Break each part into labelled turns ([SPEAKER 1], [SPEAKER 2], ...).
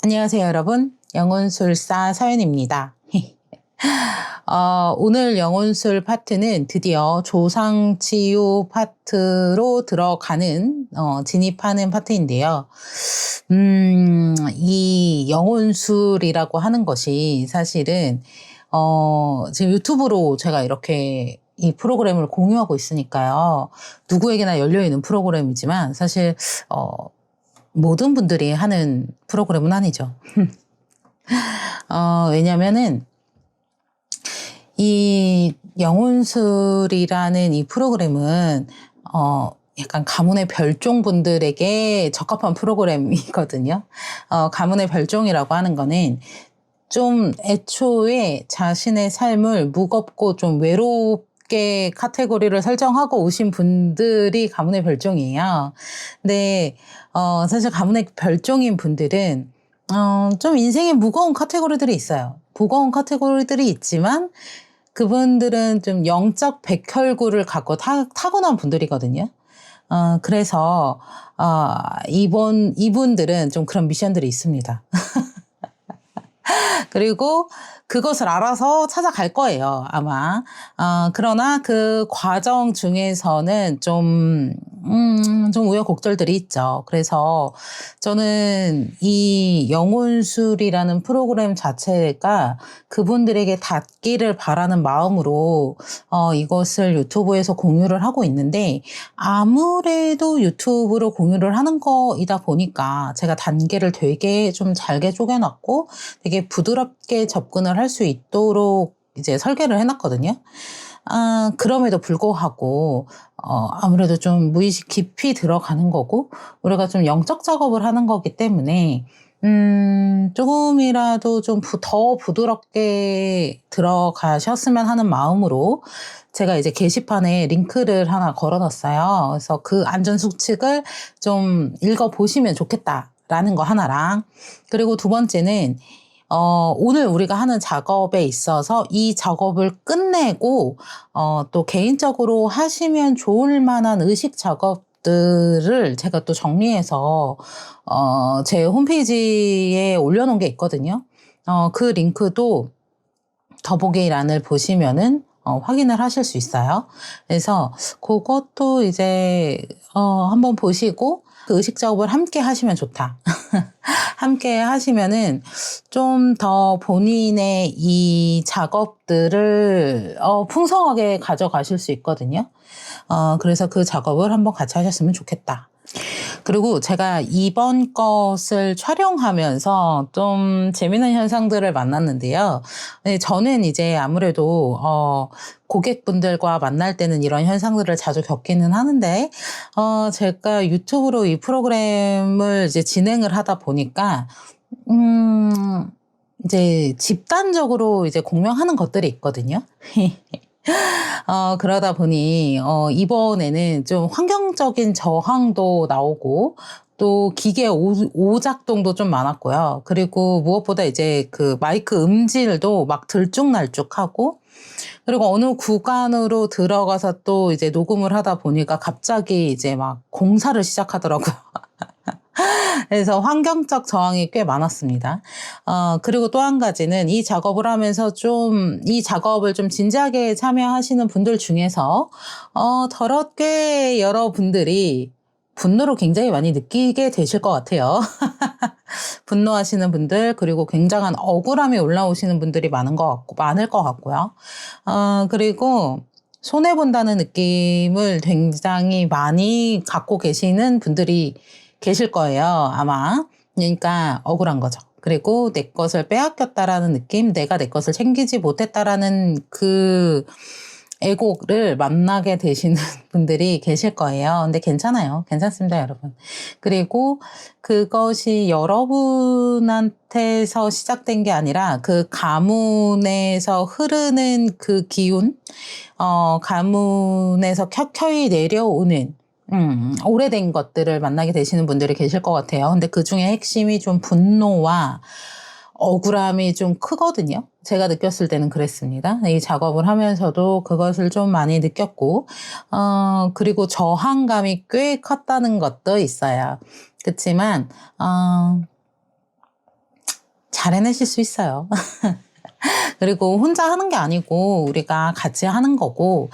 [SPEAKER 1] 안녕하세요, 여러분. 영혼술사 서연입니다. 오늘 영혼술 파트는 드디어 조상치유 파트로 들어가는, 진입하는 파트인데요. 이 영혼술이라고 하는 것이 사실은, 지금 유튜브로 제가 이렇게 이 프로그램을 공유하고 있으니까요. 누구에게나 열려있는 프로그램이지만 사실, 모든 분들이 하는 프로그램은 아니죠. 왜냐면은, 이 영혼술이라는 이 프로그램은, 약간 가문의 별종분들에게 적합한 프로그램이거든요. 가문의 별종이라고 하는 거는 좀 애초에 자신의 삶을 무겁고 좀 외롭게 카테고리를 설정하고 오신 분들이 가문의 별종이에요. 근데, 사실 가문의 별종인 분들은, 좀 인생에 무거운 카테고리들이 있어요. 무거운 카테고리들이 있지만, 그분들은 좀 영적 백혈구를 갖고 타고난 분들이거든요. 그래서, 이분들은 좀 그런 미션들이 있습니다. 그리고 그것을 알아서 찾아갈 거예요, 아마. 그러나 그 과정 중에서는 좀 우여곡절들이 있죠. 그래서 저는 이 영혼술이라는 프로그램 자체가 그분들에게 닿기를 바라는 마음으로, 이것을 유튜브에서 공유를 하고 있는데, 아무래도 유튜브로 공유를 하는 거이다 보니까 제가 단계를 되게 좀 잘게 쪼개놨고, 되게 부드럽게 접근을 할 수 있도록 이제 설계를 해놨거든요. 그럼에도 불구하고, 아무래도 좀 무의식 깊이 들어가는 거고, 우리가 좀 영적 작업을 하는 거기 때문에, 조금이라도 좀 더 부드럽게 들어가셨으면 하는 마음으로 제가 이제 게시판에 링크를 하나 걸어놨어요. 그래서 그 안전수칙을 좀 읽어보시면 좋겠다라는 거 하나랑, 그리고 두 번째는 오늘 우리가 하는 작업에 있어서 이 작업을 끝내고, 또 개인적으로 하시면 좋을 만한 의식 작업들을 제가 또 정리해서, 제 홈페이지에 올려놓은 게 있거든요. 그 링크도 더보기란을 보시면은, 확인을 하실 수 있어요. 그래서 그것도 이제, 한번 보시고, 그 의식 작업을 함께 하시면 좋다. 함께 하시면은 좀 더 본인의 이 작업들을 풍성하게 가져가실 수 있거든요. 그래서 그 작업을 한번 같이 하셨으면 좋겠다. 그리고 제가 이번 것을 촬영하면서 좀 재미난 현상들을 만났는데요. 네, 저는 이제 아무래도 고객분들과 만날 때는 이런 현상들을 자주 겪기는 하는데, 제가 유튜브로 이 프로그램을 이제 진행을 하다 보니까 이제 집단적으로 이제 공명하는 것들이 있거든요. 그러다 보니, 이번에는 좀 환경적인 저항도 나오고, 또 기계 오작동도 좀 많았고요. 그리고 무엇보다 이제 그 마이크 음질도 막 들쭉날쭉하고, 그리고 어느 구간으로 들어가서 또 이제 녹음을 하다 보니까 갑자기 이제 막 공사를 시작하더라고요. 그래서 환경적 저항이 꽤 많았습니다. 그리고 또 한 가지는 이 작업을 하면서 이 작업을 좀 진지하게 참여하시는 분들 중에서, 더럽게 여러분들이 분노를 굉장히 많이 느끼게 되실 것 같아요. 분노하시는 분들, 그리고 굉장한 억울함이 올라오시는 분들이 많을 것 같고요. 그리고 손해본다는 느낌을 굉장히 많이 갖고 계시는 분들이 계실 거예요, 아마. 그러니까 억울한 거죠. 그리고 내 것을 빼앗겼다라는 느낌, 내가 내 것을 챙기지 못했다라는 그 애곡을 만나게 되시는 분들이 계실 거예요. 근데 괜찮아요. 괜찮습니다, 여러분. 그리고 그것이 여러분한테서 시작된 게 아니라 그 가문에서 흐르는 그 기운, 가문에서 켜켜이 내려오는 오래된 것들을 만나게 되시는 분들이 계실 것 같아요. 근데 그 중에 핵심이 좀 분노와 억울함이 좀 크거든요. 제가 느꼈을 때는 그랬습니다. 이 작업을 하면서도 그것을 좀 많이 느꼈고, 그리고 저항감이 꽤 컸다는 것도 있어요. 그렇지만, 잘 해내실 수 있어요. 그리고 혼자 하는 게 아니고 우리가 같이 하는 거고,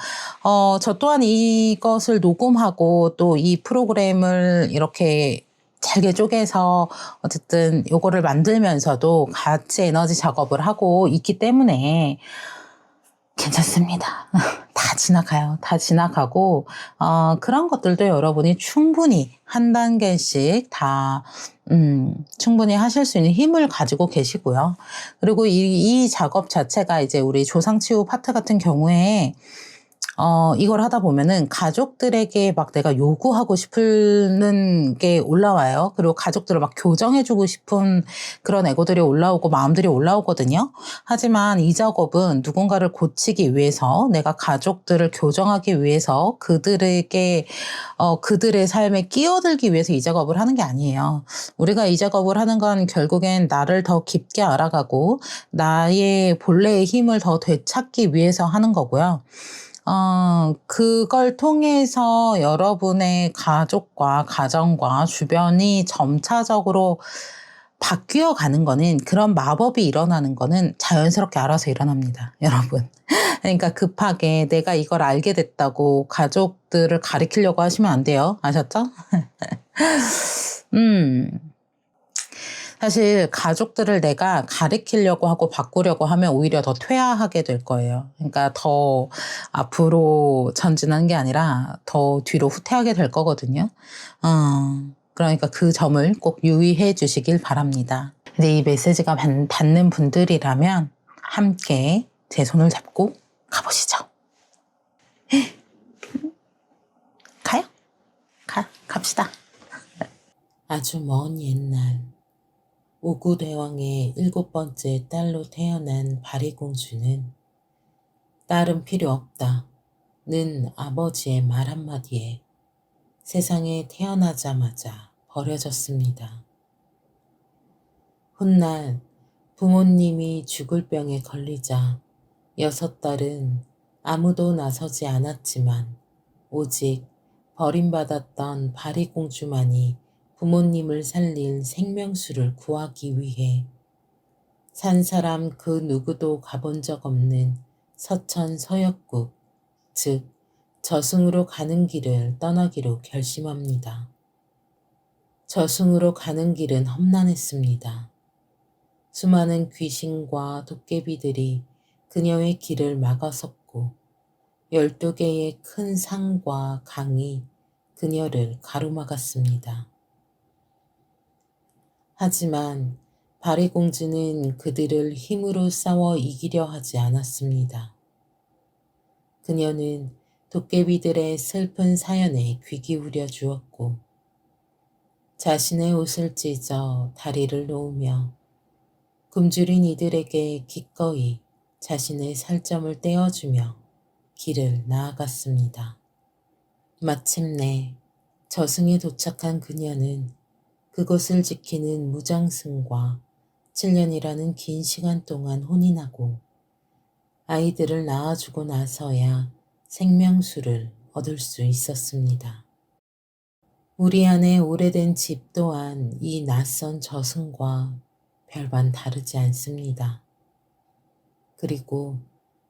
[SPEAKER 1] 저 또한 이것을 녹음하고 또 이 프로그램을 이렇게 잘게 쪼개서 어쨌든 요거를 만들면서도 같이 에너지 작업을 하고 있기 때문에 괜찮습니다. 다 지나가요. 다 지나가고, 그런 것들도 여러분이 충분히 한 단계씩 다, 충분히 하실 수 있는 힘을 가지고 계시고요. 그리고 이 작업 자체가 이제 우리 조상치유 파트 같은 경우에, 이걸 하다 보면은 가족들에게 막 내가 요구하고 싶은 게 올라와요. 그리고 가족들을 막 교정해주고 싶은 그런 에고들이 올라오고 마음들이 올라오거든요. 하지만 이 작업은 누군가를 고치기 위해서, 내가 가족들을 교정하기 위해서, 그들에게, 그들의 삶에 끼어들기 위해서 이 작업을 하는 게 아니에요. 우리가 이 작업을 하는 건 결국엔 나를 더 깊게 알아가고 나의 본래의 힘을 더 되찾기 위해서 하는 거고요. 그걸 통해서 여러분의 가족과 가정과 주변이 점차적으로 바뀌어 가는 거는, 그런 마법이 일어나는 거는 자연스럽게 알아서 일어납니다, 여러분. 그러니까 급하게 내가 이걸 알게 됐다고 가족들을 가리키려고 하시면 안 돼요. 아셨죠? 사실 가족들을 내가 가리키려고 하고 바꾸려고 하면 오히려 더 퇴화하게 될 거예요. 그러니까 더 앞으로 전진하는 게 아니라 더 뒤로 후퇴하게 될 거거든요. 그러니까 그 점을 꼭 유의해 주시길 바랍니다. 근데 이 메시지가 닿는 분들이라면 함께 제 손을 잡고 가보시죠. 가요? 갑시다. 아주 먼 옛날, 오구대왕의 7번째 딸로 태어난 바리공주는 딸은 필요 없다는 아버지의 말 한마디에 세상에 태어나자마자 버려졌습니다. 훗날 부모님이 죽을 병에 걸리자 6딸은 아무도 나서지 않았지만 오직 버림받았던 바리공주만이 부모님을 살릴 생명수를 구하기 위해 산 사람 그 누구도 가본 적 없는 서천서역국, 즉 저승으로 가는 길을 떠나기로 결심합니다. 저승으로 가는 길은 험난했습니다. 수많은 귀신과 도깨비들이 그녀의 길을 막아섰고 12개의 큰 산과 강이 그녀를 가로막았습니다. 하지만 바리공주는 그들을 힘으로 싸워 이기려 하지 않았습니다. 그녀는 도깨비들의 슬픈 사연에 귀 기울여 주었고 자신의 옷을 찢어 다리를 놓으며 굶주린 이들에게 기꺼이 자신의 살점을 떼어주며 길을 나아갔습니다. 마침내 저승에 도착한 그녀는 그곳을 지키는 무장승과 7년이라는 긴 시간 동안 혼인하고 아이들을 낳아주고 나서야 생명수를 얻을 수 있었습니다. 우리 안에 오래된 집 또한 이 낯선 저승과 별반 다르지 않습니다. 그리고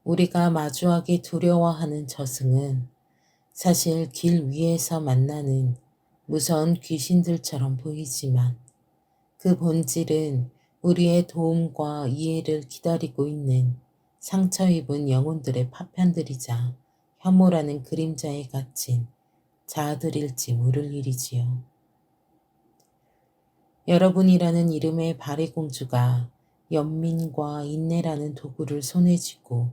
[SPEAKER 1] 우리가 마주하기 두려워하는 저승은 사실 길 위에서 만나는 무서운 귀신들처럼 보이지만 그 본질은 우리의 도움과 이해를 기다리고 있는 상처 입은 영혼들의 파편들이자 혐오라는 그림자에 갇힌 자아들일지 모를 일이지요. 여러분이라는 이름의 바리공주가 연민과 인내라는 도구를 손에 쥐고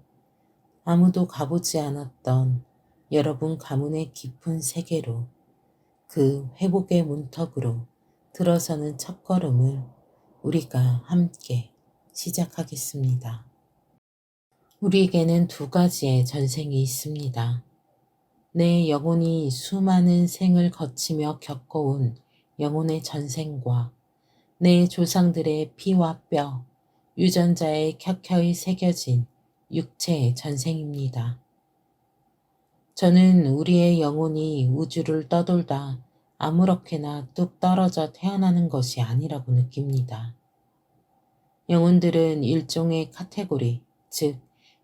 [SPEAKER 1] 아무도 가보지 않았던 여러분 가문의 깊은 세계로, 그 회복의 문턱으로 들어서는 첫걸음을 우리가 함께 시작하겠습니다. 우리에게는 2가지의 전생이 있습니다. 내 영혼이 수많은 생을 거치며 겪어온 영혼의 전생과 내 조상들의 피와 뼈, 유전자에 켜켜이 새겨진 육체의 전생입니다. 저는 우리의 영혼이 우주를 떠돌다 아무렇게나 뚝 떨어져 태어나는 것이 아니라고 느낍니다.
[SPEAKER 2] 영혼들은 일종의 카테고리, 즉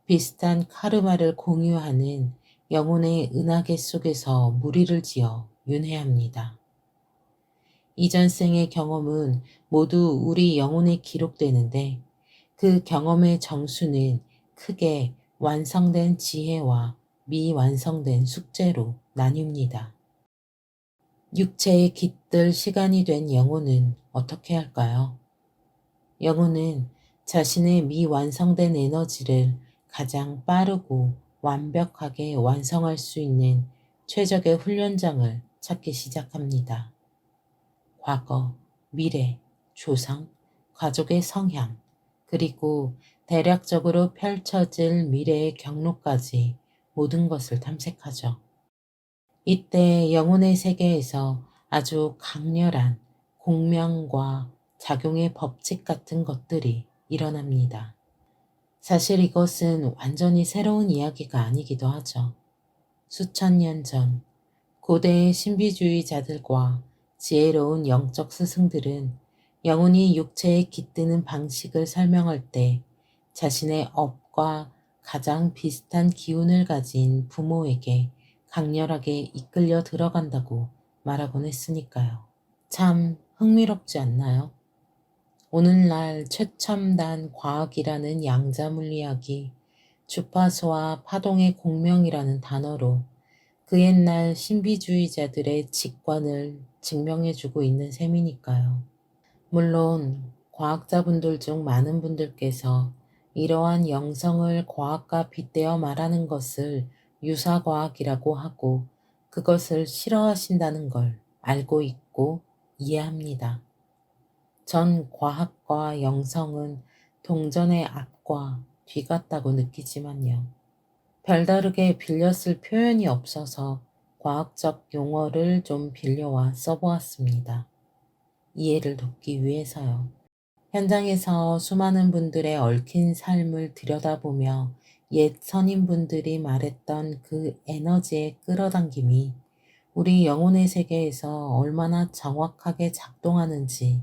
[SPEAKER 2] 비슷한 카르마를 공유하는 영혼의 은하계 속에서 무리를 지어 윤회합니다. 이전 생의 경험은 모두 우리 영혼에 기록되는데 그 경험의 정수는 크게 완성된 지혜와 미완성된 숙제로 나뉩니다. 육체에 깃들 시간이 된 영혼은 어떻게 할까요? 영혼은 자신의 미완성된 에너지를 가장 빠르고 완벽하게 완성할 수 있는 최적의 훈련장을 찾기 시작합니다. 과거, 미래, 조상, 가족의 성향, 그리고 대략적으로 펼쳐질 미래의 경로까지 모든 것을 탐색하죠. 이때 영혼의 세계에서 아주 강렬한 공명과 작용의 법칙 같은 것들이 일어납니다. 사실 이것은 완전히 새로운 이야기가 아니기도 하죠. 수천 년 전 고대의 신비주의자들과 지혜로운 영적 스승들은 영혼이 육체에 깃드는 방식을 설명할 때 자신의 업과 가장 비슷한 기운을 가진 부모에게 강렬하게 이끌려 들어간다고 말하곤 했으니까요. 참 흥미롭지 않나요? 오늘날 최첨단 과학이라는 양자물리학이 주파수와 파동의 공명이라는 단어로 그 옛날 신비주의자들의 직관을 증명해주고 있는 셈이니까요. 물론 과학자분들 중 많은 분들께서 이러한 영성을 과학과 빗대어 말하는 것을 유사과학이라고 하고 그것을 싫어하신다는 걸 알고 있고 이해합니다. 전 과학과 영성은 동전의 앞과 뒤 같다고 느끼지만요. 별다르게 빌려 쓸 표현이 없어서 과학적 용어를 좀 빌려와 써보았습니다. 이해를 돕기 위해서요. 현장에서 수많은 분들의 얽힌 삶을 들여다보며 옛 선임분들이 말했던 그 에너지의 끌어당김이 우리 영혼의 세계에서 얼마나 정확하게 작동하는지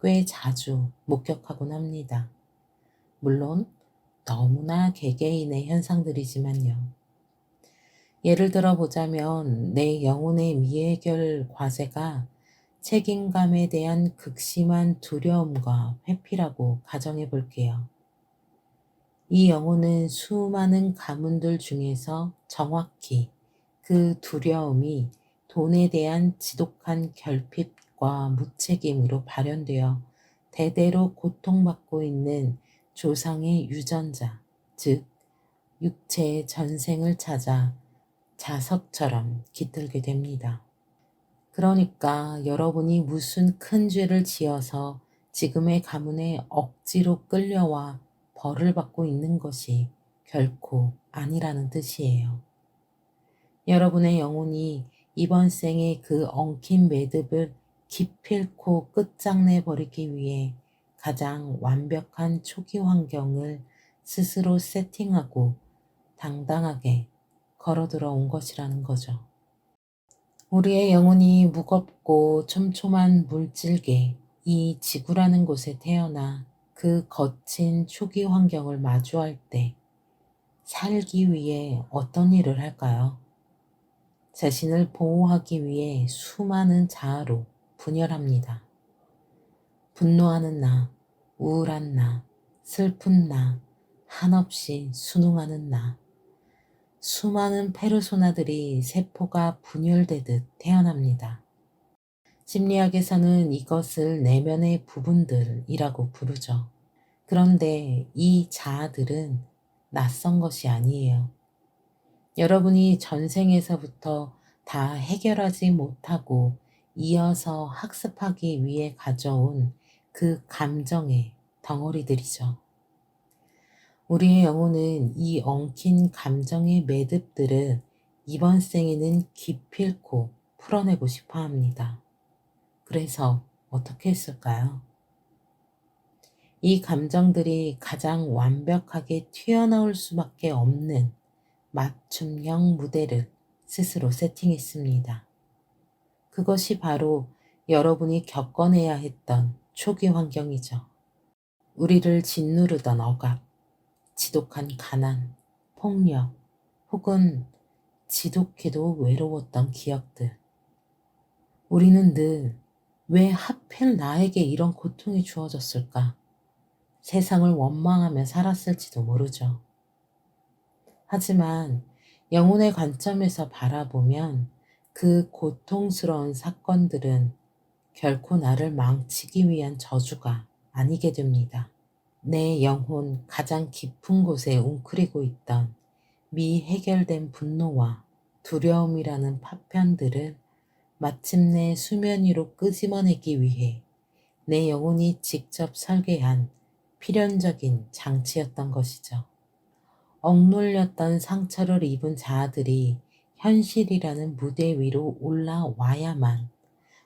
[SPEAKER 2] 꽤 자주 목격하곤 합니다. 물론 너무나 개개인의 현상들이지만요. 예를 들어 보자면 내 영혼의 미해결 과제가 책임감에 대한 극심한 두려움과 회피라고 가정해 볼게요. 이 영혼은 수많은 가문들 중에서 정확히 그 두려움이 돈에 대한 지독한 결핍과 무책임으로 발현되어 대대로 고통받고 있는 조상의 유전자, 즉 육체의 전생을 찾아 자석처럼 깃들게 됩니다. 그러니까 여러분이 무슨 큰 죄를 지어서 지금의 가문에 억지로 끌려와 벌을 받고 있는 것이 결코 아니라는 뜻이에요. 여러분의 영혼이 이번 생의 그 엉킨 매듭을 기필코 끝장내 버리기 위해 가장 완벽한 초기 환경을 스스로 세팅하고 당당하게 걸어들어 온 것이라는 거죠. 우리의 영혼이 무겁고 촘촘한 물질계, 이 지구라는 곳에 태어나 그 거친 초기 환경을 마주할 때 살기 위해 어떤 일을 할까요? 자신을 보호하기 위해 수많은 자아로 분열합니다. 분노하는 나, 우울한 나, 슬픈 나, 한없이 순응하는 나. 수많은 페르소나들이 세포가 분열되듯 태어납니다. 심리학에서는 이것을 내면의 부분들이라고 부르죠. 그런데 이 자아들은 낯선 것이 아니에요. 여러분이 전생에서부터 다 해결하지 못하고 이어서 학습하기 위해 가져온 그 감정의 덩어리들이죠. 우리의 영혼은 이 엉킨 감정의 매듭들을 이번 생에는 기필코 풀어내고 싶어 합니다. 그래서 어떻게 했을까요? 이 감정들이 가장 완벽하게 튀어나올 수밖에 없는 맞춤형 무대를 스스로 세팅했습니다. 그것이 바로 여러분이 겪어내야 했던 초기 환경이죠. 우리를 짓누르던 억압, 지독한 가난, 폭력, 혹은 지독해도 외로웠던 기억들. 우리는 늘 왜 하필 나에게 이런 고통이 주어졌을까? 세상을 원망하며 살았을지도 모르죠. 하지만 영혼의 관점에서 바라보면 그 고통스러운 사건들은 결코 나를 망치기 위한 저주가 아니게 됩니다. 내 영혼 가장 깊은 곳에 웅크리고 있던 미해결된 분노와 두려움이라는 파편들을 마침내 수면 위로 끄집어내기 위해 내 영혼이 직접 설계한 필연적인 장치였던 것이죠. 억눌렸던 상처를 입은 자아들이 현실이라는 무대 위로 올라와야만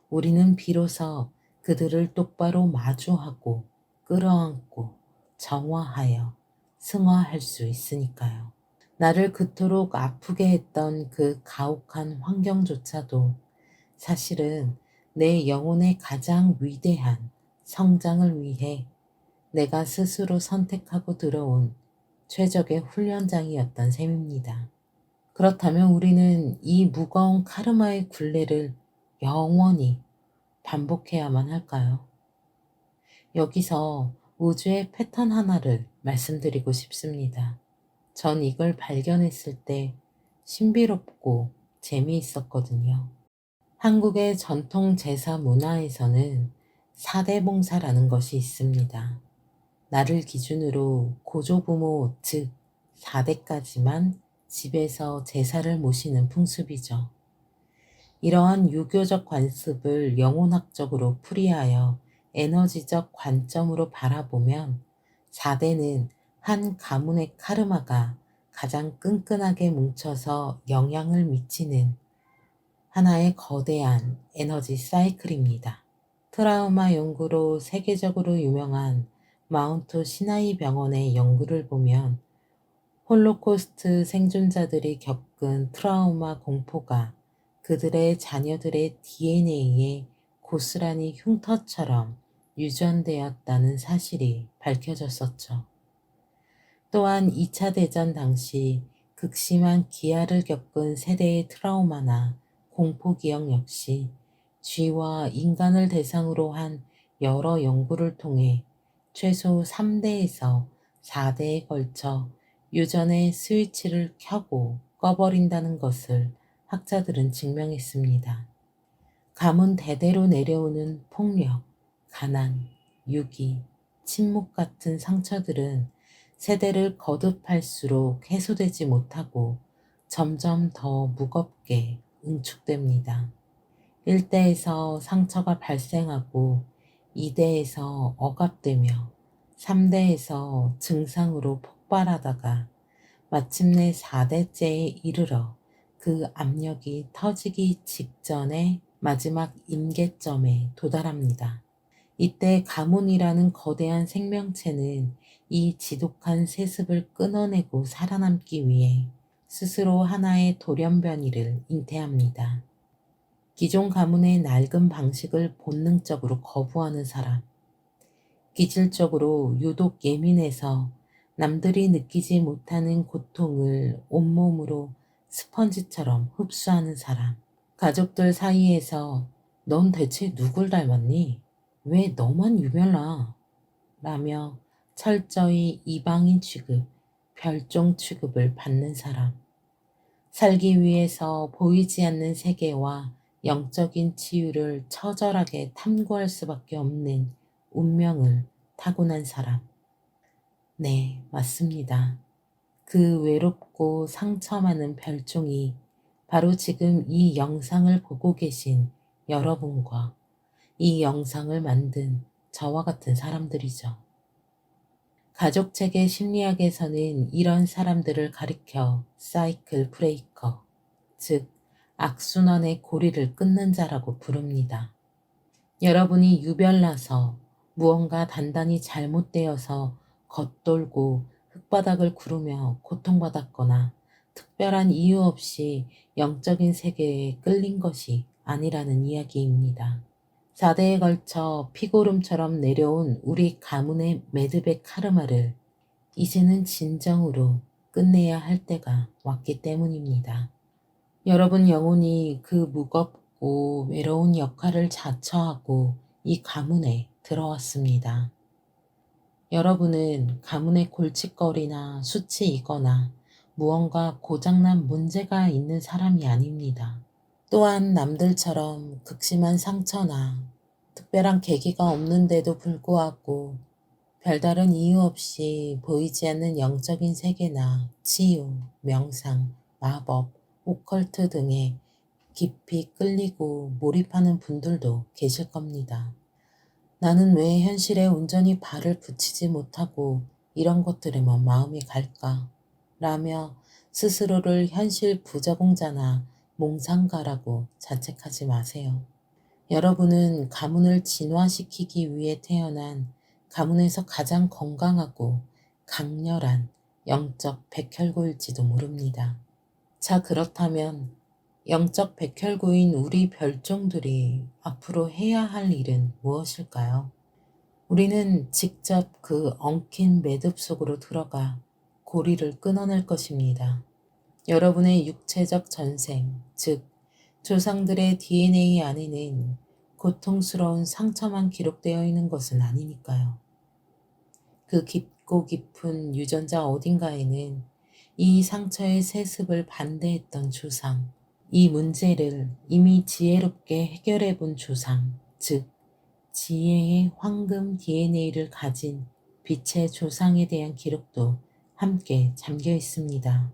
[SPEAKER 2] 우리는 비로소 그들을 똑바로 마주하고 끌어안고 정화하여 승화할 수 있으니까요. 나를 그토록 아프게 했던 그 가혹한 환경조차도 사실은 내 영혼의 가장 위대한 성장을 위해 내가 스스로 선택하고 들어온 최적의 훈련장이었던 셈입니다. 그렇다면 우리는 이 무거운 카르마의 굴레를 영원히 반복해야만 할까요? 여기서 우주의 패턴 하나를 말씀드리고 싶습니다. 전 이걸 발견했을 때 신비롭고 재미있었거든요. 한국의 전통 제사 문화에서는 사대봉사라는 것이 있습니다. 나를 기준으로 고조부모 즉 4대까지만 집에서 제사를 모시는 풍습이죠. 이러한 유교적 관습을 영혼학적으로 풀이하여 에너지적 관점으로 바라보면 4대는 한 가문의 카르마가 가장 끈끈하게 뭉쳐서 영향을 미치는 하나의 거대한 에너지 사이클입니다. 트라우마 연구로 세계적으로 유명한 마운트 시나이 병원의 연구를 보면 홀로코스트 생존자들이 겪은 트라우마 공포가 그들의 자녀들의 DNA에 고스란히 흉터처럼 유전되었다는 사실이 밝혀졌었죠. 또한 2차 대전 당시 극심한 기아를 겪은 세대의 트라우마나 공포기억 역시 쥐와 인간을 대상으로 한 여러 연구를 통해 최소 3대에서 4대에 걸쳐 유전의 스위치를 켜고 꺼버린다는 것을 학자들은 증명했습니다. 가문 대대로 내려오는 폭력, 가난, 유기, 침묵 같은 상처들은 세대를 거듭할수록 해소되지 못하고 점점 더 무겁게 응축됩니다. 1대에서 상처가 발생하고 2대에서 억압되며 3대에서 증상으로 폭발하다가 마침내 4대째에 이르러 그 압력이 터지기 직전의 마지막 임계점에 도달합니다. 이때 가문이라는 거대한 생명체는 이 지독한 세습을 끊어내고 살아남기 위해 스스로 하나의 돌연변이를 잉태합니다. 기존 가문의 낡은 방식을 본능적으로 거부하는 사람, 기질적으로 유독 예민해서 남들이 느끼지 못하는 고통을 온몸으로 스펀지처럼 흡수하는 사람, 가족들 사이에서 넌 대체 누굴 닮았니? 왜 너만 유별나? 라며 철저히 이방인 취급, 별종 취급을 받는 사람, 살기 위해서 보이지 않는 세계와 영적인 치유를 처절하게 탐구할 수밖에 없는 운명을 타고난 사람. 네, 맞습니다. 그 외롭고 상처 많은 별종이 바로 지금 이 영상을 보고 계신 여러분과 이 영상을 만든 저와 같은 사람들이죠. 가족체계 심리학에서는 이런 사람들을 가리켜 사이클 브레이커, 즉 악순환의 고리를 끊는 자라고 부릅니다. 여러분이 유별나서 무언가 단단히 잘못되어서 겉돌고 흙바닥을 구르며 고통받았거나 특별한 이유 없이 영적인 세계에 끌린 것이 아니라는 이야기입니다. 4대에 걸쳐 피고름처럼 내려온 우리 가문의 매듭의 카르마를 이제는 진정으로 끝내야 할 때가 왔기 때문입니다. 여러분 영혼이 그 무겁고 외로운 역할을 자처하고 이 가문에 들어왔습니다. 여러분은 가문의 골칫거리나 수치이거나 무언가 고장난 문제가 있는 사람이 아닙니다. 또한 남들처럼 극심한 상처나 특별한 계기가 없는데도 불구하고 별다른 이유 없이 보이지 않는 영적인 세계나 치유, 명상, 마법, 오컬트 등에 깊이 끌리고 몰입하는 분들도 계실 겁니다. 나는 왜 현실에 온전히 발을 붙이지 못하고 이런 것들에만 마음이 갈까? 라며 스스로를 현실 부적응자나 몽상가라고 자책하지 마세요. 여러분은 가문을 진화시키기 위해 태어난 가문에서 가장 건강하고 강렬한 영적 백혈구일지도 모릅니다. 자, 그렇다면 영적 백혈구인 우리 별종들이 앞으로 해야 할 일은 무엇일까요? 우리는 직접 그 엉킨 매듭 속으로 들어가 고리를 끊어낼 것입니다. 여러분의 육체적 전생, 즉 조상들의 DNA 안에는 고통스러운 상처만 기록되어 있는 것은 아니니까요. 그 깊고 깊은 유전자 어딘가에는 이 상처의 세습을 반대했던 조상, 이 문제를 이미 지혜롭게 해결해 본 조상, 즉 지혜의 황금 DNA를 가진 빛의 조상에 대한 기록도 함께 잠겨 있습니다.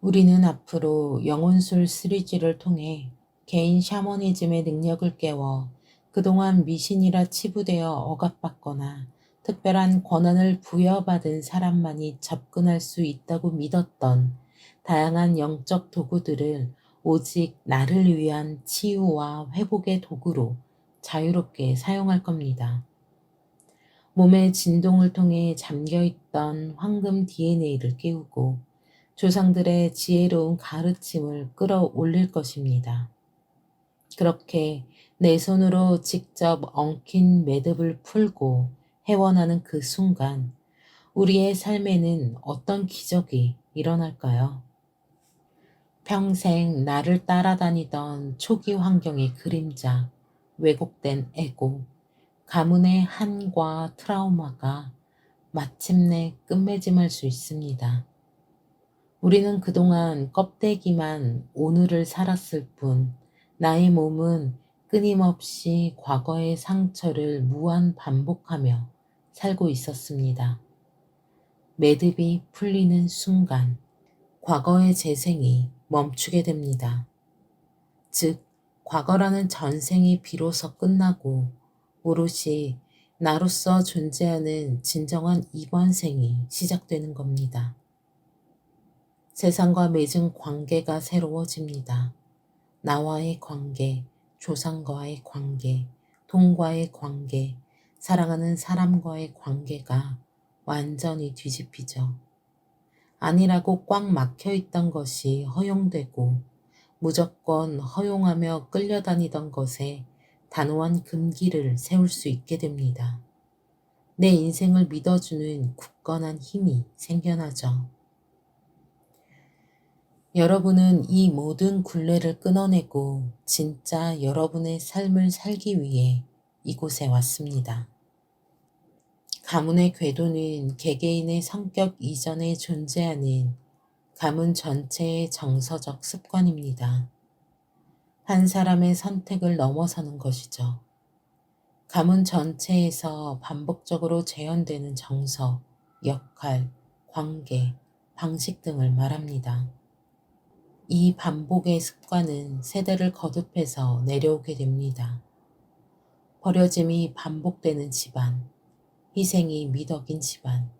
[SPEAKER 2] 우리는 앞으로 영혼술 3G를 통해 개인 샤머니즘의 능력을 깨워 그동안 미신이라 치부되어 억압받거나 특별한 권한을 부여받은 사람만이 접근할 수 있다고 믿었던 다양한 영적 도구들을 오직 나를 위한 치유와 회복의 도구로 자유롭게 사용할 겁니다. 몸의 진동을 통해 잠겨있던 황금 DNA를 깨우고 조상들의 지혜로운 가르침을 끌어올릴 것입니다. 그렇게 내 손으로 직접 엉킨 매듭을 풀고 해원하는 그 순간 우리의 삶에는 어떤 기적이 일어날까요? 평생 나를 따라다니던 초기 환경의 그림자, 왜곡된 에고, 가문의 한과 트라우마가 마침내 끝맺음할 수 있습니다. 우리는 그동안 껍데기만 오늘을 살았을 뿐 나의 몸은 끊임없이 과거의 상처를 무한 반복하며 살고 있었습니다. 매듭이 풀리는 순간 과거의 재생이 멈추게 됩니다. 즉, 과거라는 전생이 비로소 끝나고 오롯이 나로서 존재하는 진정한 이번 생이 시작되는 겁니다. 세상과 맺은 관계가 새로워집니다. 나와의 관계, 조상과의 관계, 돈과의 관계, 사랑하는 사람과의 관계가 완전히 뒤집히죠. 아니라고 꽉 막혀 있던 것이 허용되고 무조건 허용하며 끌려다니던 것에 단호한 금기를 세울 수 있게 됩니다. 내 인생을 믿어주는 굳건한 힘이 생겨나죠. 여러분은 이 모든 굴레를 끊어내고 진짜 여러분의 삶을 살기 위해 이곳에 왔습니다. 가문의 궤도는 개개인의 성격 이전에 존재하는 가문 전체의 정서적 습관입니다. 한 사람의 선택을 넘어서는 것이죠. 가문 전체에서 반복적으로 재현되는 정서, 역할, 관계, 방식 등을 말합니다. 이 반복의 습관은 세대를 거듭해서 내려오게 됩니다. 버려짐이 반복되는 집안, 희생이 미덕인 집안,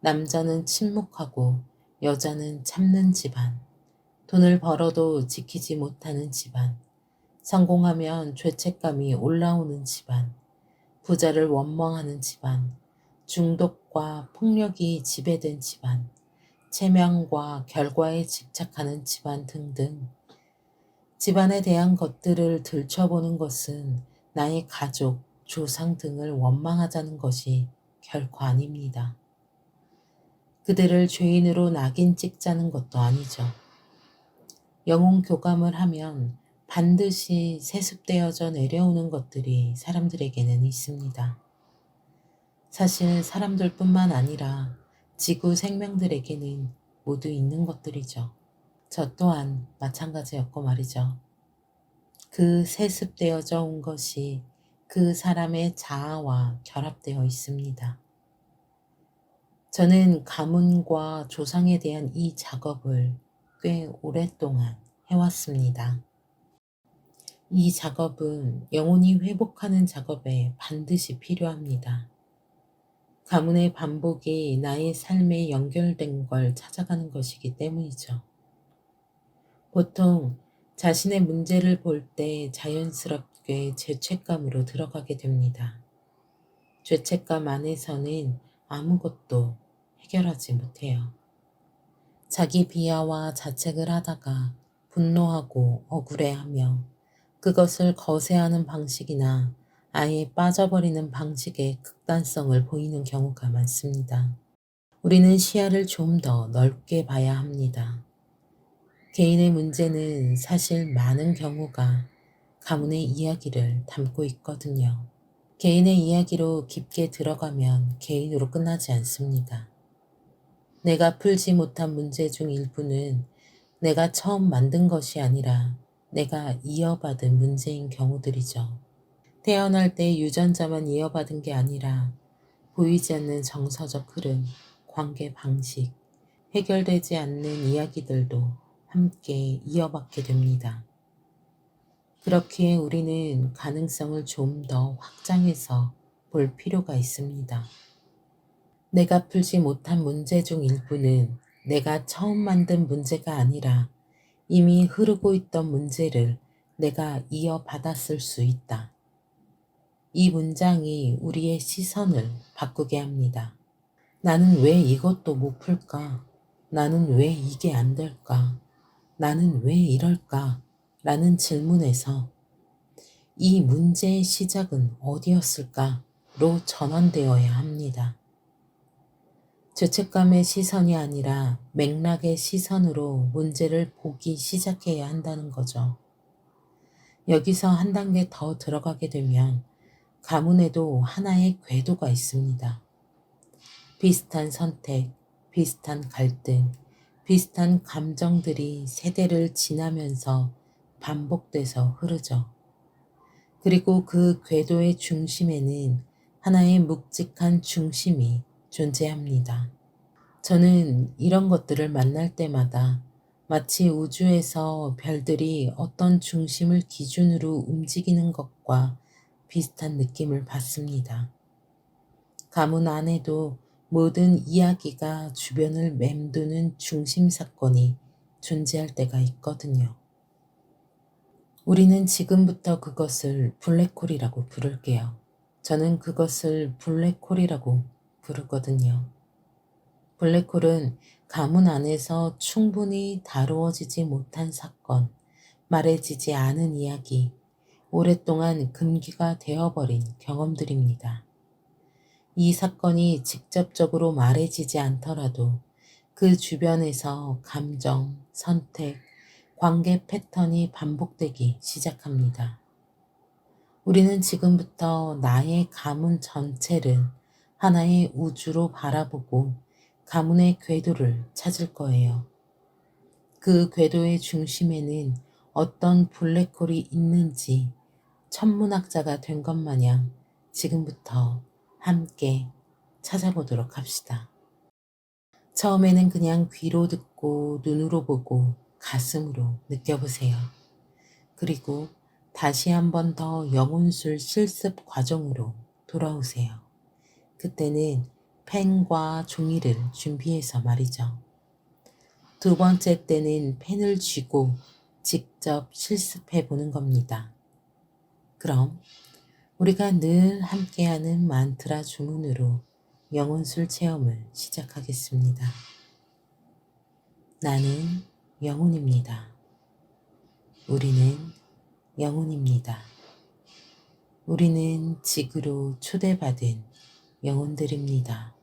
[SPEAKER 2] 남자는 침묵하고 여자는 참는 집안, 돈을 벌어도 지키지 못하는 집안, 성공하면 죄책감이 올라오는 집안, 부자를 원망하는 집안, 중독과 폭력이 지배된 집안, 체면과 결과에 집착하는 집안 등등 집안에 대한 것들을 들춰보는 것은 나의 가족, 조상 등을 원망하자는 것이 결코 아닙니다. 그들을 죄인으로 낙인 찍자는 것도 아니죠. 영혼 교감을 하면 반드시 세습되어져 내려오는 것들이 사람들에게는 있습니다. 사실 사람들뿐만 아니라 지구 생명들에게는 모두 있는 것들이죠. 저 또한 마찬가지였고 말이죠. 그 세습되어져 온 것이 그 사람의 자아와 결합되어 있습니다. 저는 가문과 조상에 대한 이 작업을 꽤 오랫동안 해왔습니다. 이 작업은 영혼이 회복하는 작업에 반드시 필요합니다. 가문의 반복이 나의 삶에 연결된 걸 찾아가는 것이기 때문이죠. 보통 자신의 문제를 볼 때 자연스럽게 죄책감으로 들어가게 됩니다. 죄책감 안에서는 아무것도 해결하지 못해요. 자기 비하와 자책을 하다가 분노하고 억울해하며 그것을 거세하는 방식이나 아예 빠져버리는 방식의 극단성을 보이는 경우가 많습니다. 우리는 시야를 좀 더 넓게 봐야 합니다. 개인의 문제는 사실 많은 경우가 가문의 이야기를 담고 있거든요. 개인의 이야기로 깊게 들어가면 개인으로 끝나지 않습니다. 내가 풀지 못한 문제 중 일부는 내가 처음 만든 것이 아니라 내가 이어받은 문제인 경우들이죠. 태어날 때 유전자만 이어받은 게 아니라 보이지 않는 정서적 흐름, 관계 방식, 해결되지 않는 이야기들도 함께 이어받게 됩니다. 그렇기에 우리는 가능성을 좀 더 확장해서 볼 필요가 있습니다. 내가 풀지 못한 문제 중 일부는 내가 처음 만든 문제가 아니라 이미 흐르고 있던 문제를 내가 이어받았을 수 있다. 이 문장이 우리의 시선을 바꾸게 합니다. 나는 왜 이것도 못 풀까? 나는 왜 이게 안 될까? 나는 왜 이럴까? 라는 질문에서 이 문제의 시작은 어디였을까로 전환되어야 합니다. 죄책감의 시선이 아니라 맥락의 시선으로 문제를 보기 시작해야 한다는 거죠. 여기서 한 단계 더 들어가게 되면 가문에도 하나의 궤도가 있습니다. 비슷한 선택, 비슷한 갈등, 비슷한 감정들이 세대를 지나면서 반복돼서 흐르죠. 그리고 그 궤도의 중심에는 하나의 묵직한 중심이 존재합니다. 저는 이런 것들을 만날 때마다 마치 우주에서 별들이 어떤 중심을 기준으로 움직이는 것과 비슷한 느낌을 받습니다. 가문 안에도 모든 이야기가 주변을 맴도는 중심 사건이 존재할 때가 있거든요. 우리는 지금부터 그것을 블랙홀이라고 부를게요. 저는 그것을 블랙홀이라고 부르거든요. 블랙홀은 가문 안에서 충분히 다루어지지 못한 사건, 말해지지 않은 이야기, 오랫동안 금기가 되어버린 경험들입니다. 이 사건이 직접적으로 말해지지 않더라도 그 주변에서 감정, 선택, 관계 패턴이 반복되기 시작합니다. 우리는 지금부터 나의 가문 전체를 하나의 우주로 바라보고 가문의 궤도를 찾을 거예요. 그 궤도의 중심에는 어떤 블랙홀이 있는지 천문학자가 된 것 마냥 지금부터 함께 찾아보도록 합시다. 처음에는 그냥 귀로 듣고 눈으로 보고 가슴으로 느껴보세요. 그리고 다시 한 번 더 영혼술 실습 과정으로 돌아오세요. 그때는 펜과 종이를 준비해서 말이죠. 두 번째 때는 펜을 쥐고 직접 실습해 보는 겁니다. 그럼 우리가 늘 함께하는 만트라 주문으로 영혼술 체험을 시작하겠습니다. 나는 영혼입니다. 우리는 영혼입니다. 우리는 지구로 초대받은 영혼들입니다.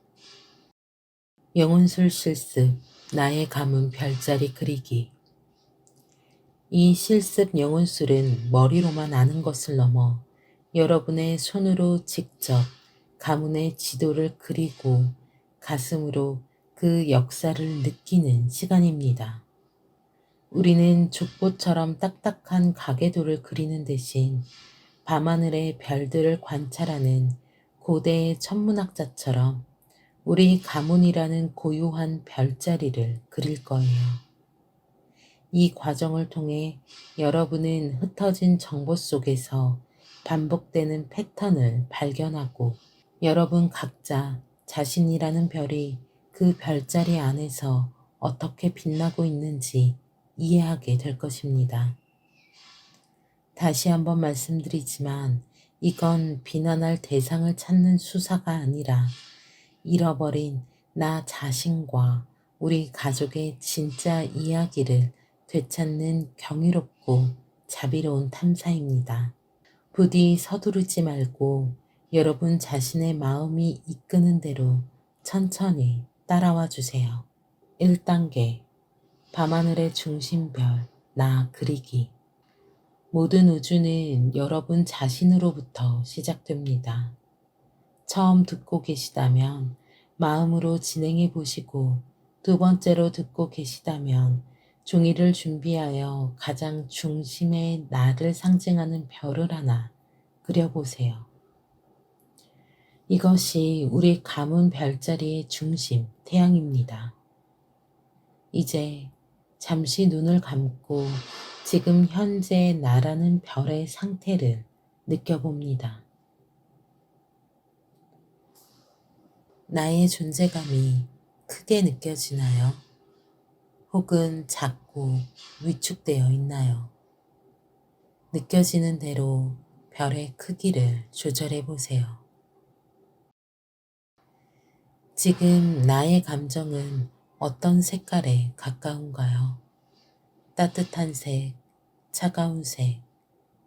[SPEAKER 2] 영혼술 실습, 나의 가문 별자리 그리기. 이 실습 영혼술은 머리로만 아는 것을 넘어 여러분의 손으로 직접 가문의 지도를 그리고 가슴으로 그 역사를 느끼는 시간입니다. 우리는 족보처럼 딱딱한 가계도를 그리는 대신 밤하늘의 별들을 관찰하는 고대의 천문학자처럼 우리 가문이라는 고유한 별자리를 그릴 거예요. 이 과정을 통해 여러분은 흩어진 정보 속에서 반복되는 패턴을 발견하고 여러분 각자 자신이라는 별이 그 별자리 안에서 어떻게 빛나고 있는지 이해하게 될 것입니다. 다시 한번 말씀드리지만 이건 비난할 대상을 찾는 수사가 아니라 잃어버린 나 자신과 우리 가족의 진짜 이야기를 되찾는 경이롭고 자비로운 탐사입니다. 부디 서두르지 말고 여러분 자신의 마음이 이끄는 대로 천천히 따라와 주세요. 1단계 밤하늘의 중심별 나 그리기. 모든 우주는 여러분 자신으로부터 시작됩니다. 처음 듣고 계시다면 마음으로 진행해 보시고 두 번째로 듣고 계시다면 종이를 준비하여 가장 중심의 나를 상징하는 별을 하나 그려보세요. 이것이 우리 가문 별자리의 중심, 태양입니다. 이제 잠시 눈을 감고 지금 현재 나라는 별의 상태를 느껴봅니다. 나의 존재감이 크게 느껴지나요? 혹은 작고 위축되어 있나요? 느껴지는 대로 별의 크기를 조절해 보세요. 지금 나의 감정은 어떤 색깔에 가까운가요? 따뜻한 색, 차가운 색,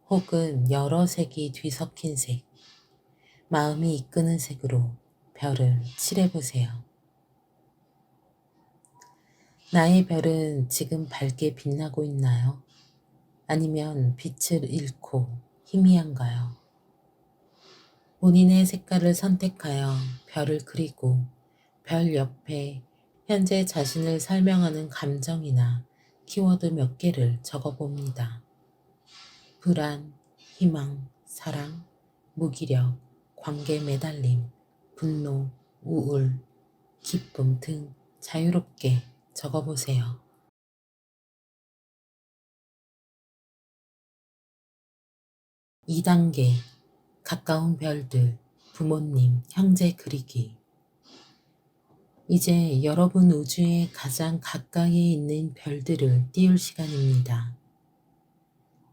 [SPEAKER 2] 혹은 여러 색이 뒤섞인 색, 마음이 이끄는 색으로 별을 칠해보세요. 나의 별은 지금 밝게 빛나고 있나요? 아니면 빛을 잃고 희미한가요? 본인의 색깔을 선택하여 별을 그리고 별 옆에 현재 자신을 설명하는 감정이나 키워드 몇 개를 적어봅니다. 불안, 희망, 사랑, 무기력, 관계 매달림, 분노, 우울, 기쁨 등 자유롭게 적어보세요. 2단계 가까운 별들, 부모님, 형제 그리기. 이제 여러분 우주의 가장 가까이에 있는 별들을 띄울 시간입니다.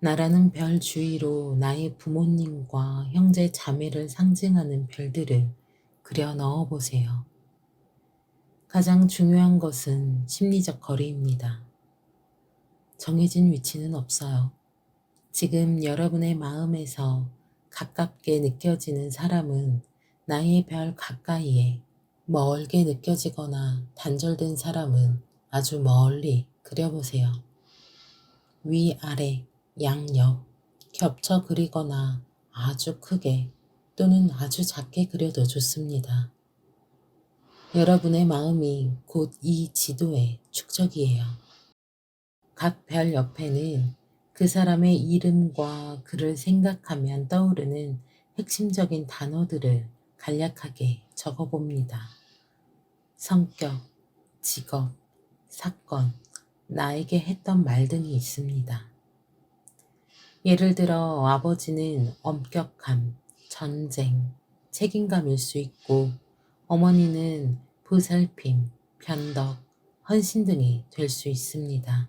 [SPEAKER 2] 나라는 별 주위로 나의 부모님과 형제 자매를 상징하는 별들을 그려 넣어 보세요. 가장 중요한 것은 심리적 거리입니다. 정해진 위치는 없어요. 지금 여러분의 마음에서 가깝게 느껴지는 사람은 나의 별 가까이에, 멀게 느껴지거나 단절된 사람은 아주 멀리 그려보세요. 위아래, 양옆, 겹쳐 그리거나 아주 크게 또는 아주 작게 그려도 좋습니다. 여러분의 마음이 곧 이 지도의 축적이에요. 각 별 옆에는 그 사람의 이름과 그를 생각하면 떠오르는 핵심적인 단어들을 간략하게 적어봅니다. 성격, 직업, 사건, 나에게 했던 말 등이 있습니다. 예를 들어 아버지는 엄격함, 전쟁, 책임감일 수 있고 어머니는 보살핌, 변덕, 헌신 등이 될 수 있습니다.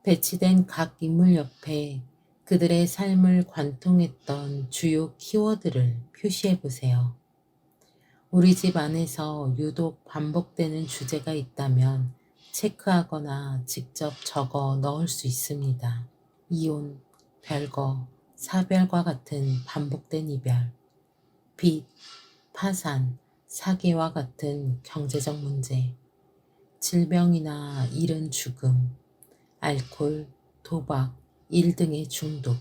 [SPEAKER 2] 배치된 각 인물 옆에 그들의 삶을 관통했던 주요 키워드를 표시해 보세요. 우리 집 안에서 유독 반복되는 주제가 있다면 체크하거나 직접 적어 넣을 수 있습니다. 이혼, 별거, 사별과 같은 반복된 이별, 빚, 파산, 사기와 같은 경제적 문제, 질병이나 이른 죽음, 알코올, 도박, 일 등의 중독,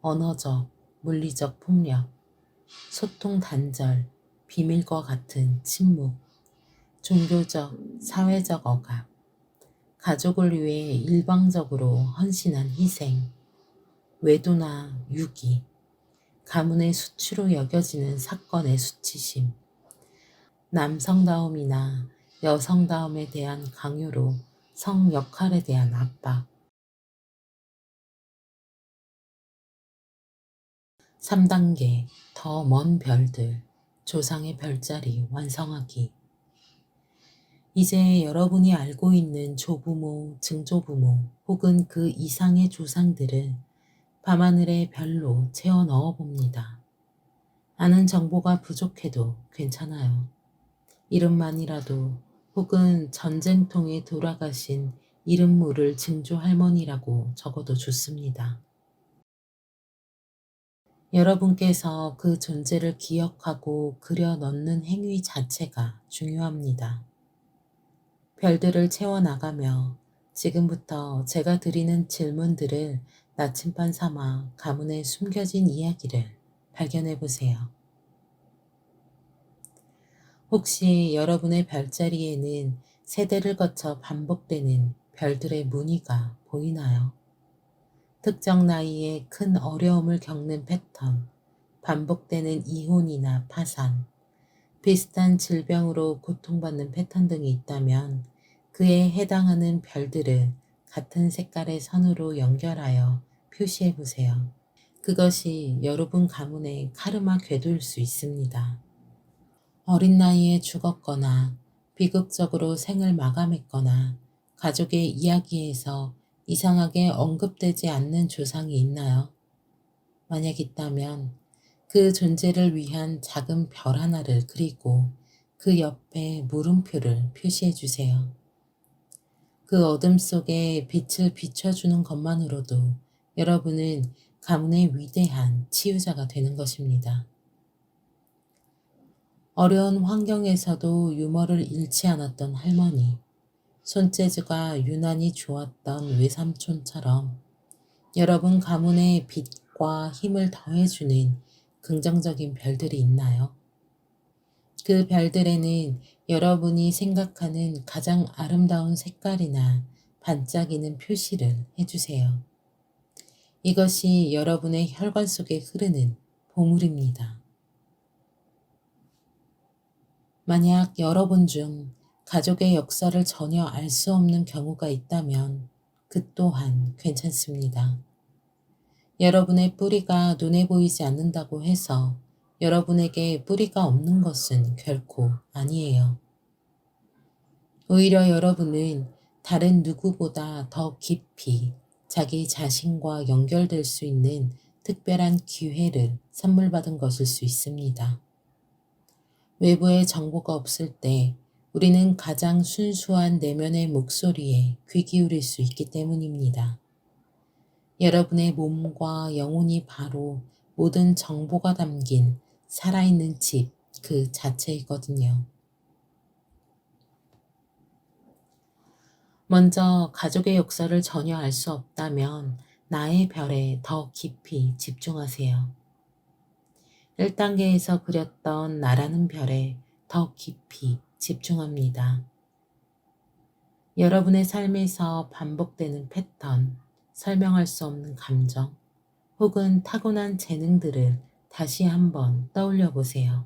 [SPEAKER 2] 언어적, 물리적 폭력, 소통 단절, 비밀과 같은 침묵, 종교적, 사회적 억압, 가족을 위해 일방적으로 헌신한 희생, 외도나 유기, 가문의 수치로 여겨지는 사건의 수치심, 남성다움이나 여성다움에 대한 강요로 성 역할에 대한 압박, 3단계 더 먼 별들, 조상의 별자리 완성하기. 이제 여러분이 알고 있는 조부모, 증조부모 혹은 그 이상의 조상들을 밤하늘의 별로 채워 넣어 봅니다. 아는 정보가 부족해도 괜찮아요. 이름만이라도 혹은 전쟁통에 돌아가신 이름 모를 증조 할머니라고 적어도 좋습니다. 여러분께서 그 존재를 기억하고 그려 넣는 행위 자체가 중요합니다. 별들을 채워나가며 지금부터 제가 드리는 질문들을 나침반 삼아 가문에 숨겨진 이야기를 발견해 보세요. 혹시 여러분의 별자리에는 세대를 거쳐 반복되는 별들의 무늬가 보이나요? 특정 나이에 큰 어려움을 겪는 패턴, 반복되는 이혼이나 파산, 비슷한 질병으로 고통받는 패턴 등이 있다면 그에 해당하는 별들을 같은 색깔의 선으로 연결하여 표시해 보세요. 그것이 여러분 가문의 카르마 궤도일 수 있습니다. 어린 나이에 죽었거나 비극적으로 생을 마감했거나 가족의 이야기에서 이상하게 언급되지 않는 조상이 있나요? 만약 있다면 그 존재를 위한 작은 별 하나를 그리고 그 옆에 물음표를 표시해 주세요. 그 어둠 속에 빛을 비춰주는 것만으로도 여러분은 가문의 위대한 치유자가 되는 것입니다. 어려운 환경에서도 유머를 잃지 않았던 할머니, 손재주가 유난히 좋았던 외삼촌처럼 여러분 가문의 빛과 힘을 더해주는 긍정적인 별들이 있나요? 그 별들에는 여러분이 생각하는 가장 아름다운 색깔이나 반짝이는 표시를 해주세요. 이것이 여러분의 혈관 속에 흐르는 보물입니다. 만약 여러분 중 가족의 역사를 전혀 알 수 없는 경우가 있다면 그 또한 괜찮습니다. 여러분의 뿌리가 눈에 보이지 않는다고 해서 여러분에게 뿌리가 없는 것은 결코 아니에요. 오히려 여러분은 다른 누구보다 더 깊이 자기 자신과 연결될 수 있는 특별한 기회를 선물 받은 것일 수 있습니다. 외부의 정보가 없을 때 우리는 가장 순수한 내면의 목소리에 귀 기울일 수 있기 때문입니다. 여러분의 몸과 영혼이 바로 모든 정보가 담긴 살아있는 집 그 자체이거든요. 먼저 가족의 역사를 전혀 알 수 없다면 나의 별에 더 깊이 집중하세요. 1단계에서 그렸던 나라는 별에 더 깊이 집중합니다. 여러분의 삶에서 반복되는 패턴, 설명할 수 없는 감정, 혹은 타고난 재능들을 다시 한번 떠올려 보세요.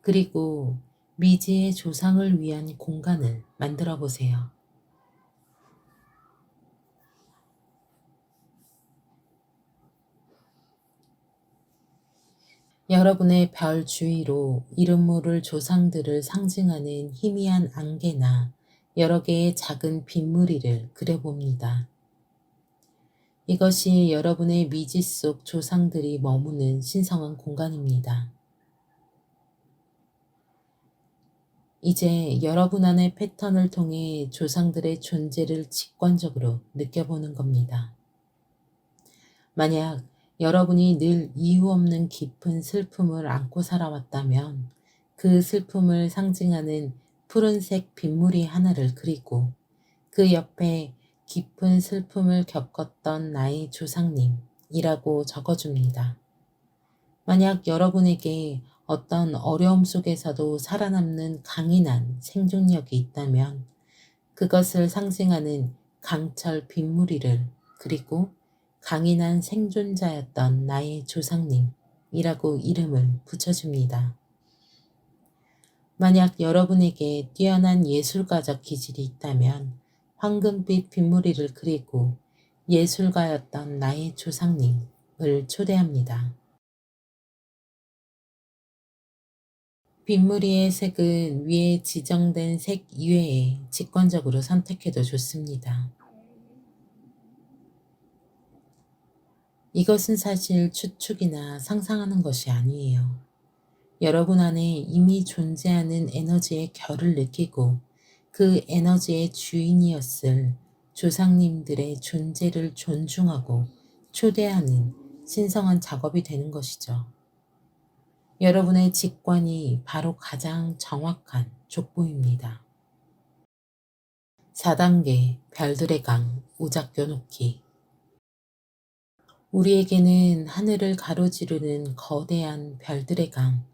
[SPEAKER 2] 그리고 미지의 조상을 위한 공간을 만들어 보세요. 여러분의 별 주위로 이름 모를 조상들을 상징하는 희미한 안개나 여러 개의 작은 빗무리를 그려봅니다. 이것이 여러분의 미지 속 조상들이 머무는 신성한 공간입니다. 이제 여러분 안의 패턴을 통해 조상들의 존재를 직관적으로 느껴보는 겁니다. 만약 여러분이 늘 이유 없는 깊은 슬픔을 안고 살아왔다면 그 슬픔을 상징하는 푸른색 빗무리 하나를 그리고 그 옆에 깊은 슬픔을 겪었던 나의 조상님이라고 적어줍니다. 만약 여러분에게 어떤 어려움 속에서도 살아남는 강인한 생존력이 있다면 그것을 상징하는 강철 빗무리를 그리고 강인한 생존자였던 나의 조상님이라고 이름을 붙여줍니다. 만약 여러분에게 뛰어난 예술가적 기질이 있다면 황금빛 빗무리를 그리고 예술가였던 나의 조상님을 초대합니다. 빗무리의 색은 위에 지정된 색 이외에 직관적으로 선택해도 좋습니다. 이것은 사실 추측이나 상상하는 것이 아니에요. 여러분 안에 이미 존재하는 에너지의 결을 느끼고 그 에너지의 주인이었을 조상님들의 존재를 존중하고 초대하는 신성한 작업이 되는 것이죠. 여러분의 직관이 바로 가장 정확한 족보입니다. 4단계 별들의 강 오작교 놓기. 우리에게는 하늘을 가로지르는 거대한 별들의 강,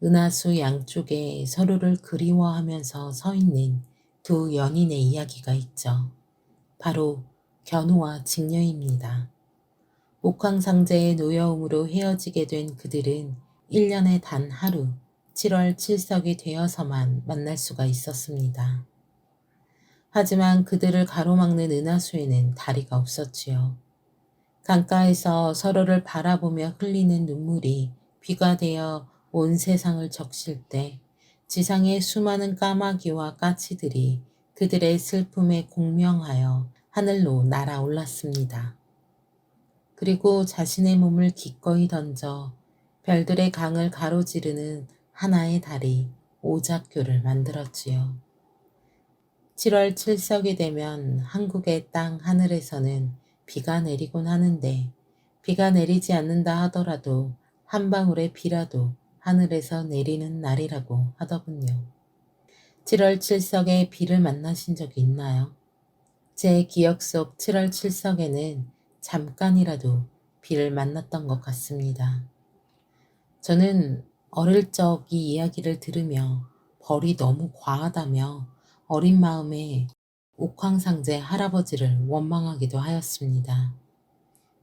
[SPEAKER 2] 은하수 양쪽에 서로를 그리워하면서 서 있는 두 연인의 이야기가 있죠. 바로 견우와 직녀입니다. 옥황상제의 노여움으로 헤어지게 된 그들은 1년에 단 하루 7월 7석이 되어서만 만날 수가 있었습니다. 하지만 그들을 가로막는 은하수에는 다리가 없었지요. 강가에서 서로를 바라보며 흘리는 눈물이 비가 되어 온 세상을 적실 때 지상의 수많은 까마귀와 까치들이 그들의 슬픔에 공명하여 하늘로 날아올랐습니다. 그리고 자신의 몸을 기꺼이 던져 별들의 강을 가로지르는 하나의 다리, 오작교를 만들었지요. 7월 7석이 되면 한국의 땅 하늘에서는 비가 내리곤 하는데 비가 내리지 않는다 하더라도 한 방울의 비라도 하늘에서 내리는 날이라고 하더군요. 7월 7석에 비를 만나신 적이 있나요? 제 기억 속 7월 7석에는 잠깐이라도 비를 만났던 것 같습니다. 저는 어릴 적 이 이야기를 들으며 벌이 너무 과하다며 어린 마음에 옥황상제 할아버지를 원망하기도 하였습니다.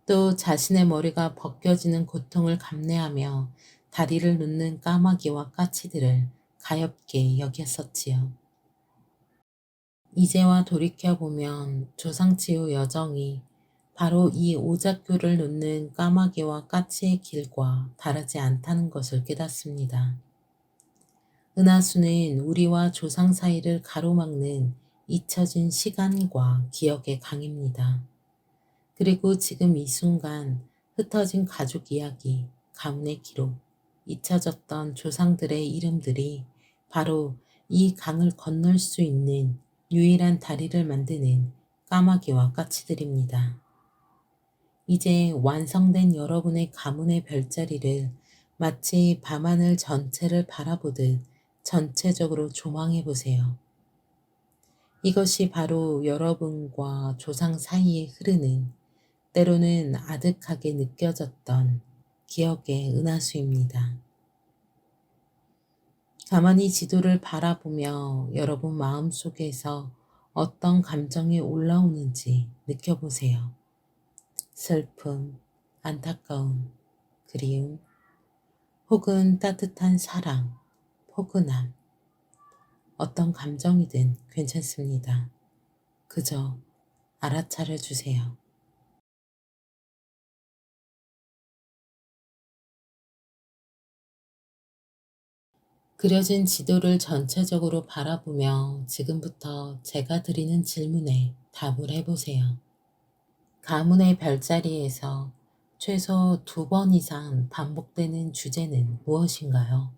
[SPEAKER 2] 또 자신의 머리가 벗겨지는 고통을 감내하며 다리를 놓는 까마귀와 까치들을 가엾게 여겼었지요. 이제와 돌이켜보면 조상치유 여정이 바로 이 오작교를 놓는 까마귀와 까치의 길과 다르지 않다는 것을 깨닫습니다. 은하수는 우리와 조상 사이를 가로막는 잊혀진 시간과 기억의 강입니다. 그리고 지금 이 순간 흩어진 가족 이야기, 가문의 기록, 잊혀졌던 조상들의 이름들이 바로 이 강을 건널 수 있는 유일한 다리를 만드는 까마귀와 까치들입니다. 이제 완성된 여러분의 가문의 별자리를 마치 밤하늘 전체를 바라보듯 전체적으로 조망해 보세요. 이것이 바로 여러분과 조상 사이에 흐르는 때로는 아득하게 느껴졌던 기억의 은하수입니다. 가만히 지도를 바라보며 여러분 마음속에서 어떤 감정이 올라오는지 느껴보세요. 슬픔, 안타까움, 그리움, 혹은 따뜻한 사랑, 포근함, 어떤 감정이든 괜찮습니다. 그저 알아차려 주세요. 그려진 지도를 전체적으로 바라보며 지금부터 제가 드리는 질문에 답을 해보세요. 가문의 별자리에서 최소 2번 이상 반복되는 주제는 무엇인가요?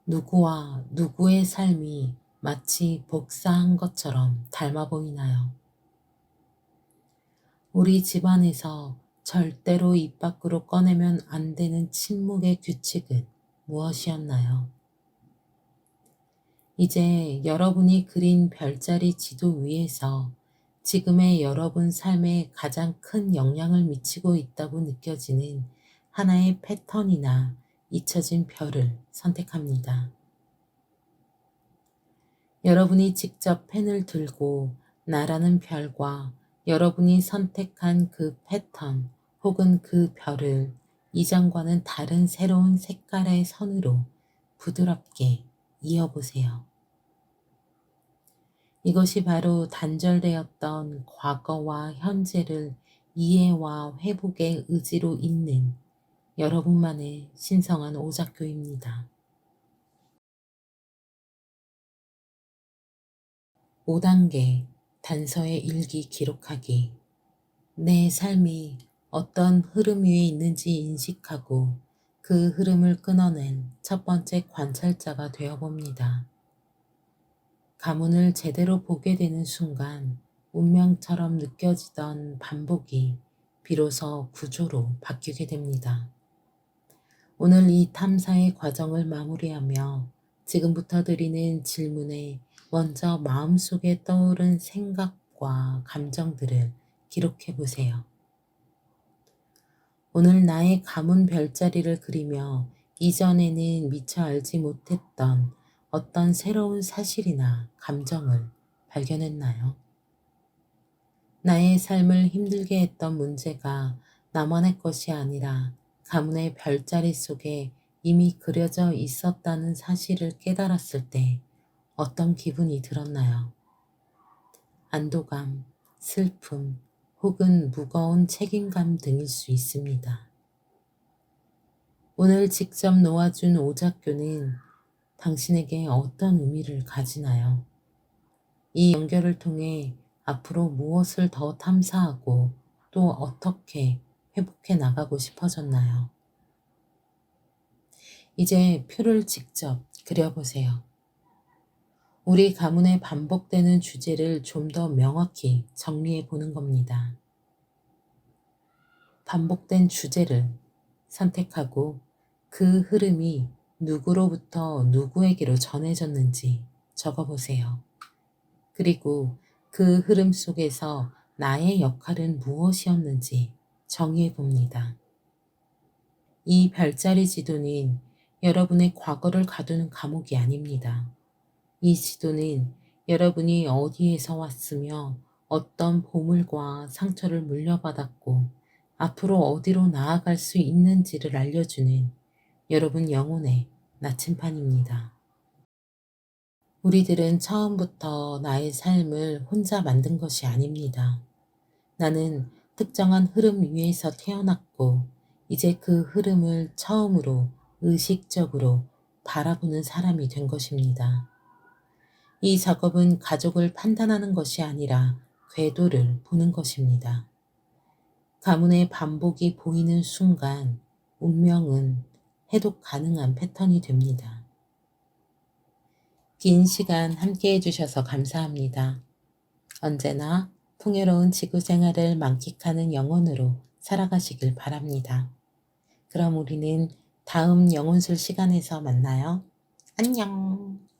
[SPEAKER 2] 누구와 누구의 삶이 마치 복사한 것처럼 닮아 보이나요? 우리 집안에서 절대로 입 밖으로 꺼내면 안 되는 침묵의 규칙은 무엇이었나요? 이제 여러분이 그린 별자리 지도 위에서 지금의 여러분 삶에 가장 큰 영향을 미치고 있다고 느껴지는 하나의 패턴이나 잊혀진 별을 선택합니다. 여러분이 직접 펜을 들고 나라는 별과 여러분이 선택한 그 패턴 혹은 그 별을 이전과는 다른 새로운 색깔의 선으로 부드럽게 이어보세요. 이것이 바로 단절되었던 과거와 현재를 이해와 회복의 의지로 잇는 여러분만의 신성한 오작교입니다. 5단계 단서의 일기 기록하기. 내 삶이 어떤 흐름 위에 있는지 인식하고 그 흐름을 끊어낸 첫 번째 관찰자가 되어봅니다. 가문을 제대로 보게 되는 순간 운명처럼 느껴지던 반복이 비로소 구조로 바뀌게 됩니다. 오늘 이 탐사의 과정을 마무리하며 지금부터 드리는 질문에 먼저 마음속에 떠오른 생각과 감정들을 기록해 보세요. 오늘 나의 가문 별자리를 그리며 이전에는 미처 알지 못했던 어떤 새로운 사실이나 감정을 발견했나요? 나의 삶을 힘들게 했던 문제가 나만의 것이 아니라 가문의 별자리 속에 이미 그려져 있었다는 사실을 깨달았을 때 어떤 기분이 들었나요? 안도감, 슬픔, 혹은 무거운 책임감 등일 수 있습니다. 오늘 직접 놓아준 오작교는 당신에게 어떤 의미를 가지나요? 이 연결을 통해 앞으로 무엇을 더 탐사하고 또 어떻게 회복해 나가고 싶어졌나요? 이제 표를 직접 그려보세요. 우리 가문에 반복되는 주제를 좀 더 명확히 정리해 보는 겁니다. 반복된 주제를 선택하고 그 흐름이 누구로부터 누구에게로 전해졌는지 적어보세요. 그리고 그 흐름 속에서 나의 역할은 무엇이었는지 정의해 봅니다. 이 별자리 지도는 여러분의 과거를 가두는 감옥이 아닙니다. 이 지도는 여러분이 어디에서 왔으며 어떤 보물과 상처를 물려받았고 앞으로 어디로 나아갈 수 있는지를 알려주는 여러분 영혼의 나침판입니다. 우리들은 처음부터 나의 삶을 혼자 만든 것이 아닙니다. 나는 특정한 흐름 위에서 태어났고 이제 그 흐름을 처음으로 의식적으로 바라보는 사람이 된 것입니다. 이 작업은 가족을 판단하는 것이 아니라 궤도를 보는 것입니다. 가문의 반복이 보이는 순간 운명은 해독 가능한 패턴이 됩니다. 긴 시간 함께 해주셔서 감사합니다. 언제나 풍요로운 지구 생활을 만끽하는 영혼으로 살아가시길 바랍니다. 그럼 우리는 다음 영혼술 시간에서 만나요. 안녕.